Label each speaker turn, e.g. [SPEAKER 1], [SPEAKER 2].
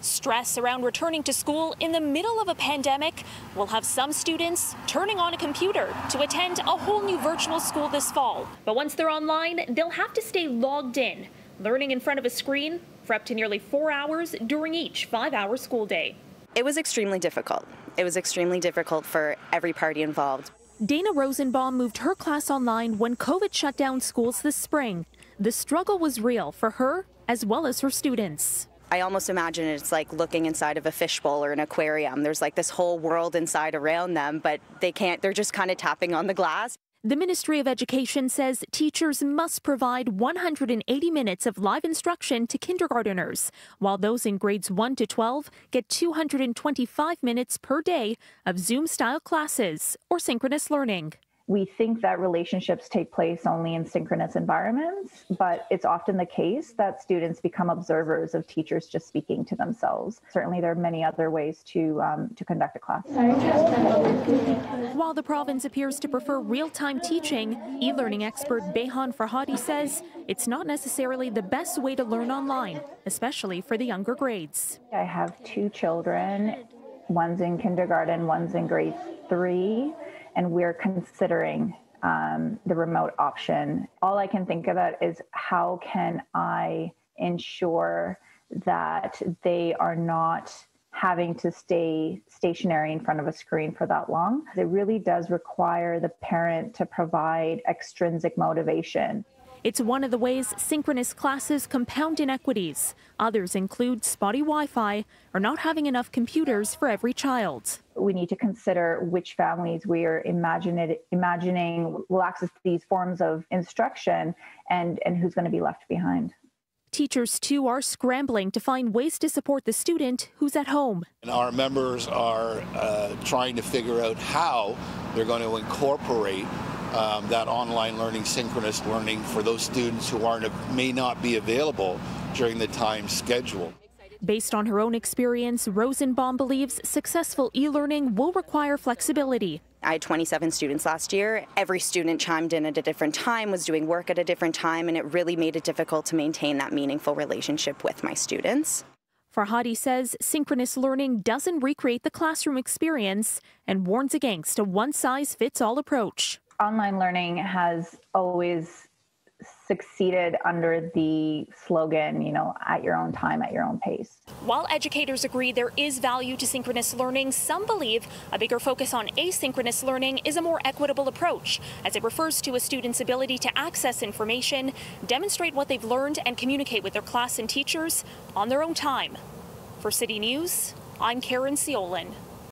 [SPEAKER 1] Stress around returning to school in the middle of a pandemic will have some students turning on a computer to attend a whole new virtual school this fall. But once they're online, they'll have to stay logged in, learning in front of a screen for up to nearly 4 hours during each 5-hour school day.
[SPEAKER 2] It was extremely difficult. It was extremely difficult for every party involved.
[SPEAKER 1] Dana Rosenbaum moved her class online when COVID shut down schools this spring. The struggle was real for her as well as her students.
[SPEAKER 2] I almost imagine it's like looking inside of a fishbowl or an aquarium. There's like this whole world inside around them, but they can't, they're just kind of tapping on the glass.
[SPEAKER 1] The Ministry of Education says teachers must provide 180 minutes of live instruction to kindergarteners, while those in grades 1 to 12 get 225 minutes per day of Zoom-style classes or synchronous learning.
[SPEAKER 3] We think that relationships take place only in synchronous environments, but it's often the case that students become observers of teachers just speaking to themselves. Certainly, there are many other ways to conduct a class.
[SPEAKER 1] While the province appears to prefer real-time teaching, e-learning expert Behan Farhadi says it's not necessarily the best way to learn online, especially for the younger grades.
[SPEAKER 3] I have 2 children. One's in kindergarten, one's in grade 3. And we're considering the remote option. All I can think about is how can I ensure that they are not having to stay stationary in front of a screen for that long. It really does require the parent to provide extrinsic motivation.
[SPEAKER 1] It's one of the ways synchronous classes compound inequities. Others include spotty Wi-Fi or not having enough computers for every child.
[SPEAKER 3] We need to consider which families we are imagining will access these forms of instruction and who's going to be left behind.
[SPEAKER 1] Teachers, too, are scrambling to find ways to support the student who's at home.
[SPEAKER 4] And our members are trying to figure out how they're going to incorporate that online learning, synchronous learning for those students who may not be available during the time scheduled.
[SPEAKER 1] Based on her own experience, Rosenbaum believes successful e-learning will require flexibility.
[SPEAKER 2] I had 27 students last year. Every student chimed in at a different time, was doing work at a different time, and it really made it difficult to maintain that meaningful relationship with my students.
[SPEAKER 1] Farhadi says synchronous learning doesn't recreate the classroom experience and warns against a one-size-fits-all approach.
[SPEAKER 3] Online learning has always succeeded under the slogan, at your own time, at your own pace.
[SPEAKER 1] While educators agree there is value to synchronous learning, some believe a bigger focus on asynchronous learning is a more equitable approach, as it refers to a student's ability to access information, demonstrate what they've learned, and communicate with their class and teachers on their own time. For City News, I'm Caryn Ceolin.